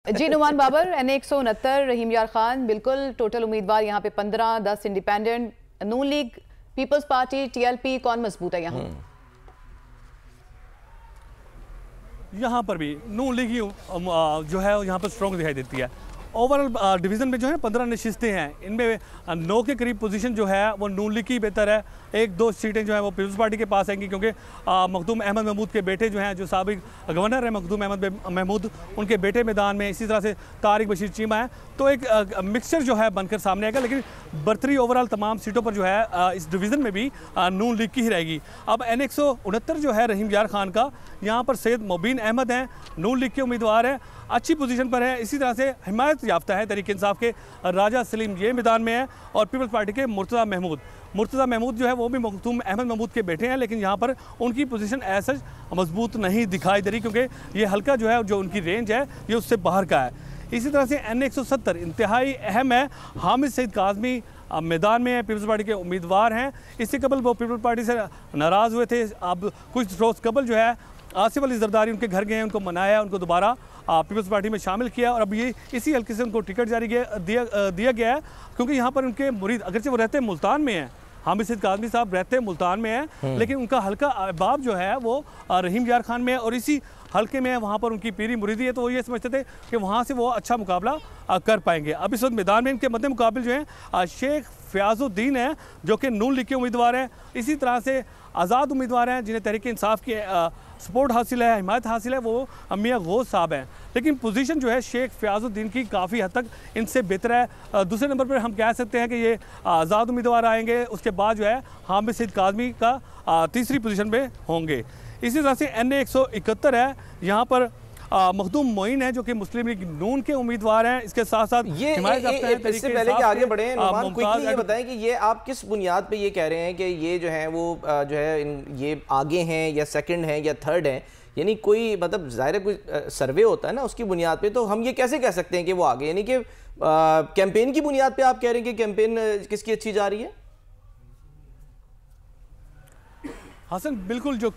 जी Numan Babar, NA 169, रहीम यार खान, बिल्कुल total उम्मीदवार यहाँ पे 15, 10 इंडिपेंडेंट, नून लीग, पीपल्स पार्टी, TLP, कौन मजबूत है यहाँ? यहाँ पर भी नून लीग ही जो है यहाँ पर स्ट्रॉन्ग दिखाई देती है। ओवरऑल डिवीज़न में जो है 15 नशिस्तें हैं, इनमें 9 के करीब पोजीशन जो है वो नून लीग की बेहतर है। 1-2 सीटें जो है वो पीपल्स पार्टी के पास आएंगी, क्योंकि मखदूम अहमद महमूद के बेटे जो हैं, जो साबिक गवर्नर है मखदूम अहमद महमूद, उनके बेटे मैदान में, इसी तरह से तारिक बशीर चीमा है। तो एक मिक्सचर जो है बनकर सामने आएगा, लेकिन बर्तरी ओवरऑल तमाम सीटों पर जो है इस डिवीज़न में भी नून लीग की ही रहेगी। अब NA 169 जो है रहीम यार खान का, यहाँ पर सैयद मुबीन अहमद हैं, नून लीग के उम्मीदवार हैं, अच्छी पोजीशन पर है। इसी तरह से हिमायत याफ्ता है तहरीक इंसाफ के राजा सलीम, ये मैदान में है, और पीपल्स पार्टी के मुर्तज़ा महमूद जो है वो भी मखदूम अहमद महमूद के बेटे हैं, लेकिन यहाँ पर उनकी पोजीशन ऐसा मजबूत नहीं दिखाई दे रही, क्योंकि ये हल्का जो है, जो उनकी रेंज है, ये उससे बाहर का है। इसी तरह से NA 170 इंतहाई अहम है। हामिद सईद काज़मी मैदान में है, पीपल्स पार्टी के उम्मीदवार हैं। इससे कबल वो पीपल्स पार्टी से नाराज़ हुए थे। अब कुछ रोज़ कबल जो है आसिफ अली जरदारी उनके घर गए, उनको मनाया, उनको दोबारा पीपल्स पार्टी में शामिल किया, और अब ये इसी हल्के से उनको टिकट जारी दिया गया है, क्योंकि यहाँ पर उनके मुरीद, अगरचे वो रहते हैं मुल्तान में हैं, हामिद सईद काज़मी साहब रहते हैं मुल्तान में हैं, लेकिन उनका हल्का अहबाब जो है वो रहीम यार खान में है, और इसी हल्के में है, वहाँ पर उनकी पीरी मुरीदी है। तो वो ये समझते थे कि वहाँ से वो अच्छा मुकाबला कर पाएंगे। अब इस वक्त मैदान में इनके मद्दे मुकाबले जो हैं शेख फ़याज़ुद्दीन हैं, जो कि नून लीग के उम्मीदवार हैं। इसी तरह से आज़ाद उम्मीदवार हैं, जिन्हें तहरीक इंसाफ की सपोर्ट हासिल है, हिमायत हासिल है, वो मियां गौस साहब हैं। लेकिन पोजीशन जो है शेख फ़याज़ुद्दीन की काफ़ी हद तक इनसे बेहतर है। दूसरे नंबर पर हम कह सकते हैं कि ये आज़ाद उम्मीदवार आएंगे, उसके बाद जो है हामिद सईद काज़मी का तीसरी पोजीशन पे होंगे। इसी तरह से NA 171 है, यहाँ पर मखदूम मोइन है, जो कि मुस्लिम लीग नून के उम्मीदवार हैं। इसके साथ साथ ये इससे पहले कि आगे बढ़े, नुमान क्विकली ये बताएं कि ये आप किस बुनियाद पे ये कह रहे हैं कि ये जो है वो जो है ये आगे हैं या सेकंड हैं या थर्ड हैं? यानी कोई मतलब ज़ाहिर है कोई सर्वे होता है ना, उसकी बुनियाद पे तो हम ये कैसे कह सकते हैं कि वो आगे, यानी कि कैंपेन की बुनियाद पे आप कह रहे हैं कि कैंपेन किसकी अच्छी जा रही है? हसन, बिल्कुल, जो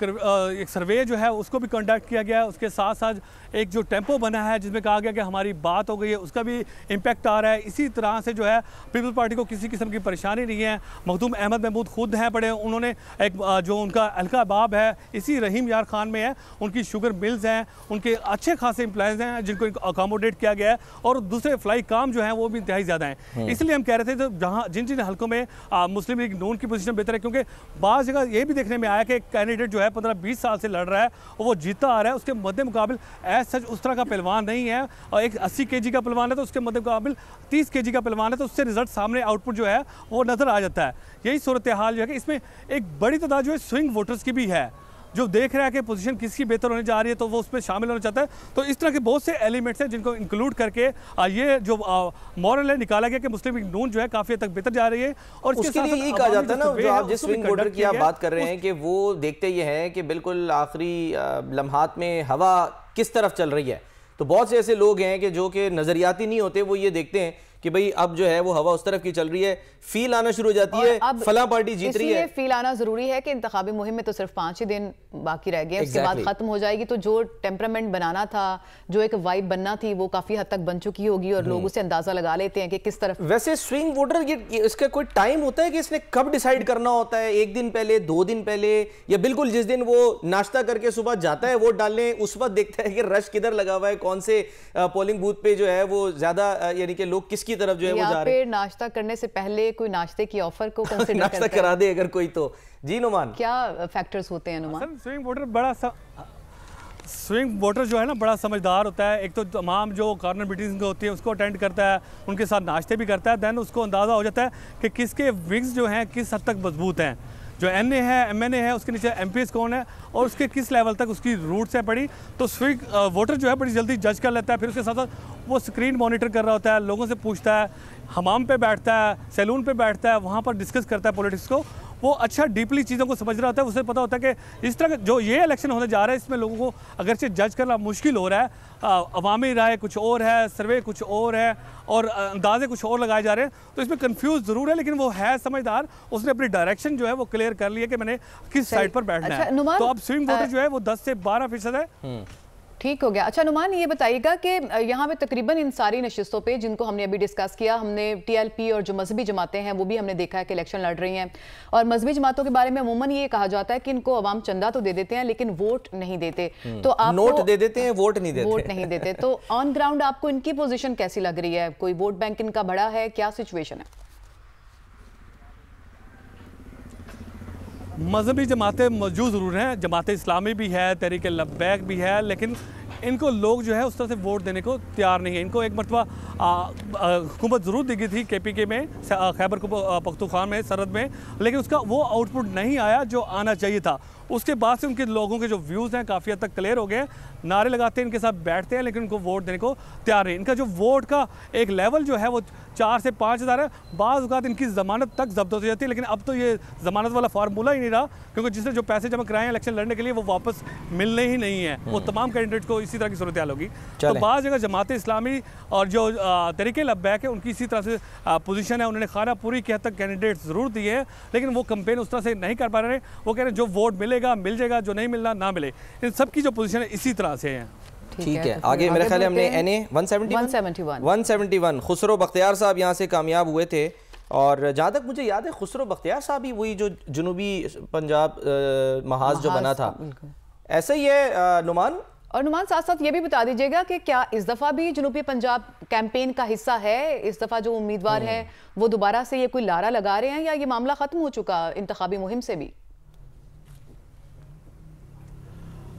एक सर्वे जो है उसको भी कंडक्ट किया गया है, उसके साथ साथ एक जो टेम्पो बना है जिसमें कहा गया कि हमारी बात हो गई है, उसका भी इम्पैक्ट आ रहा है। इसी तरह से जो है पीपल्स पार्टी को किसी किस्म की परेशानी नहीं है। मखदूम अहमद महमूद खुद हैं पड़े, उन्होंने एक जो उनका हल्का बाब है इसी रहीम यार खान में है, उनकी शुगर मिल्स हैं, उनके अच्छे खासे एम्प्लॉयज़ हैं जिनको अकोमोडेट किया गया है, और दूसरे फ्लाई काम जो हैं वो भी इंतहाई ज़्यादा हैं। इसलिए हम कह रहे थे तो जहाँ जिन हल्कों में मुस्लिम लीग नून की पोजीशन बेहतर है, क्योंकि बाज़ जगह ये भी देखने में आया कि कैंडिडेट जो है 15-20 साल से लड़ रहा है और वो जीता आ रहा है, उसके मद्दे मुकाबिल सच उस तरह का पहलवान नहीं है, और एक 80 kg का पहलवान है तो उसके मद्दे मुकाबिल 30 kg का पहलवान है, तो उससे रिजल्ट सामने आउटपुट जो है वो नज़र आ जाता है। यही सूरत हाल जो है कि इसमें एक बड़ी तादाद जो है स्विंग वोटर्स की भी है, जो देख रहा है कि पोजीशन किसकी बेहतर होने जा रही है तो वो उसमें शामिल होना चाहता है। तो इस तरह के बहुत से एलिमेंट्स हैं जिनको इंक्लूड करके ये जो मॉरल है निकाला गया कि मुस्लिम लीग नून जो है काफ़ी हद तक बेहतर जा रही है। और उसके लिए ये कहा जाता है ना, जो आप जिस स्विंग वोटर की आप बात कर रहे हैं कि वो देखते ये हैं कि बिल्कुल आखिरी लम्हात में हवा किस तरफ चल रही है, तो बहुत से ऐसे लोग हैं कि जो कि नज़रियाती नहीं होते, वो ये देखते हैं कि भाई अब जो है वो हवा उस तरफ की चल रही है, फील आना शुरू हो जाती है, फला पार्टी जीत रही है। फील आना जरूरी है कि इंतखाबी मुहिम में तो सिर्फ 5 ही दिन बाकी रह गए, उसके बाद खत्म हो जाएगी, तो जो टेम्परामेंट बनाना था, जो एक वाइब बनना थी, वो काफी हद तक बन चुकी होगी, और लोग उसे अंदाजा लगा लेते हैं कि किस तरफ। वैसे स्विंग वोटर इसका कोई टाइम होता है कि इसने कब डिसाइड करना होता है? 1 दिन पहले, 2 दिन पहले, या बिल्कुल जिस दिन वो नाश्ता करके सुबह जाता है वोट डालने, उस वक्त देखता है कि रश किधर लगा हुआ है, कौन से पोलिंग बूथ पे जो है वो ज्यादा, यानी कि लोग किसकी तरफ जो है वो जा रहे हैं? नाश्ता करने से पहले कोई नाश्ते की ऑफर को कंसीडर नाश्ता करा दे अगर कोई तो। जी नुमान, क्या फैक्टर्स होते हैं नुमान? स्विंग वोटर जो है ना बड़ा समझदार होता है। एक तो तमाम जो कॉर्नर मीटिंग्स होती है उसको अटेंड करता है, उनके साथ नाश्ते भी करता है, दैन उसको अंदाज़ा हो जाता है कि किसके विंग्स जो हैं किस हद तक मजबूत हैं। जो NA है, MNA है, उसके नीचे MPs कौन है और उसके किस लेवल तक उसकी रूट्स है पड़ी, तो स्विंग वोटर जो है बड़ी जल्दी जज कर लेता है। फिर उसके साथ साथ वो स्क्रीन मॉनिटर कर रहा होता है, लोगों से पूछता है, हमाम पे बैठता है, सैलून पे बैठता है, वहाँ पर डिस्कस करता है पॉलिटिक्स को। वो अच्छा डीपली चीज़ों को समझ रहा होता है, उसे पता होता है कि इस तरह का जो ये इलेक्शन होने जा रहा है इसमें लोगों को अगरचे जज करना मुश्किल हो रहा है। अवामी राय कुछ और है, सर्वे कुछ और है और अंदाजे कुछ और लगाए जा रहे हैं, तो इसमें कंफ्यूज ज़रूर है, लेकिन वो है समझदार, उसने अपनी डायरेक्शन जो है वो क्लियर कर लिया कि मैंने किस साइड पर बैठना है। तो अब स्विंग वोटर जो है वो 10 से 12% है। ठीक हो गया। अच्छा नुमान, ये बताइएगा कि यहाँ पे तकरीबन इन सारी नशिस्तों पे जिनको हमने अभी डिस्कस किया, हमने टीएलपी और जो मजहबी जमातें हैं वो भी हमने देखा है कि इलेक्शन लड़ रही हैं, और मजहबी जमातों के बारे में अमूमन ये कहा जाता है कि इनको अवाम चंदा तो दे देते हैं लेकिन वोट नहीं देते। तो आप नोट दे देते हैं, वोट नहीं देते। तो ऑन ग्राउंड आपको इनकी पोजीशन कैसी लग रही है? कोई वोट बैंक इनका बड़ा है, क्या सिचुएशन है? मजहबी जमातें मौजूद ज़रूर हैं, जमात इस्लामी भी है, तहरीक लब्बैक भी है, लेकिन इनको लोग जो है उस तरह से वोट देने को तैयार नहीं है। इनको एक मरतबा हुकूमत ज़रूर दी गई थी KPK में, खैबर पख्तूनख्वा में, सरहद में, लेकिन उसका वो आउटपुट नहीं आया जो आना चाहिए था। उसके बाद से उनके लोगों के जो व्यूज़ हैं काफ़ी हद तक क्लियर हो गए। नारे लगाते हैं, इनके साथ बैठते हैं, लेकिन उनको वोट देने को तैयार नहीं। इनका जो वोट का एक लेवल जो है वो 4 से 5 हज़ार है। बाज़ औक़ात इनकी ज़मानत तक जब्त हो जाती है, लेकिन अब तो ये ज़मानत वाला फार्मूला ही नहीं रहा, क्योंकि जिसने जो पैसे जमा कराए हैं इलेक्शन लड़ने के लिए वो वापस मिलने ही नहीं है। वो तमाम कैंडिडेट को इसी तरह की सूरत हाल होगी। तो बाज़ जगह जमात इस्लामी और जो तहरीक लब्बैक है उनकी इसी तरह से पोजीशन है। उन्होंने खाना पूरी के हद तक कैंडिडेट ज़रूर दिए हैं, लेकिन वो कैंपेन उस तरह से नहीं कर पा रहे। वो कह रहे हैं जो वोट मिलेगा मिल जाएगा, जो नहीं मिलना ना मिले। इन सब की जो पोजीशन है इसी तरह से है। ठीक है, आगे मेरे ख्याल हमने NA 171 खुसरो बख्तियार साहब यहाँ से कामयाब हुए थे, और जहाँ तक मुझे याद है खुसरो बख्तियार साहब ही वही जो जनूबी पंजाब महाज जो बना था, ऐसा ही है नुमान? और नुमान साथ साथ ये भी बता दीजिएगा कि क्या इस दफ़ा भी जनूबी पंजाब कैंपेन का हिस्सा है? इस दफ़ा जो उम्मीदवार है वो दोबारा से ये कोई लारा लगा रहे हैं, या ये मामला ख़त्म हो चुका इंतखाबी मुहिम से भी?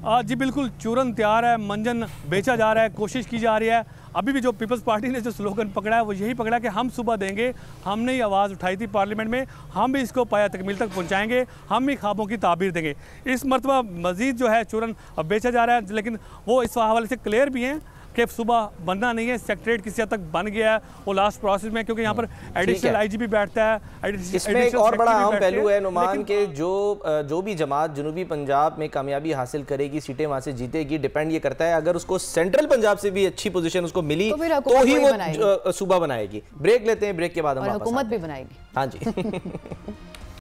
जी बिल्कुल, चूरन तैयार है, मंजन बेचा जा रहा है, कोशिश की जा रही है। अभी भी जो पीपल्स पार्टी ने जो स्लोगन पकड़ा है वो यही पकड़ा कि हम सुबह देंगे। हमने ही आवाज़ उठाई थी पार्लियामेंट में, हम भी इसको पाया तकमील तक पहुंचाएंगे, हम ही ख्वाबों की ताबीर देंगे। इस मरतबा मज़ीद जो है चूरन बेचा जा रहा है, लेकिन वो इस हवाले से क्लियर भी हैं कि सुबह बनना नहीं है। सेक्रेटरीट किसी हद तक बन गया है, वो लास्ट प्रोसेस में, क्योंकि यहाँ पर एडिशनल IGP बैठता है। इसमें एक और बड़ा अहम पहलू है नुमान के जो भी जमात जनूबी पंजाब में कामयाबी हासिल करेगी, सीटें वहाँ से जीतेगी, डिपेंड ये करता है अगर उसको सेंट्रल पंजाब से भी अच्छी पोजीशन उसको मिली तो ही वो सूबा बनाएगी। ब्रेक लेते हैं, ब्रेक के बाद हम हुकूमत भी बनाएगी। हाँ जी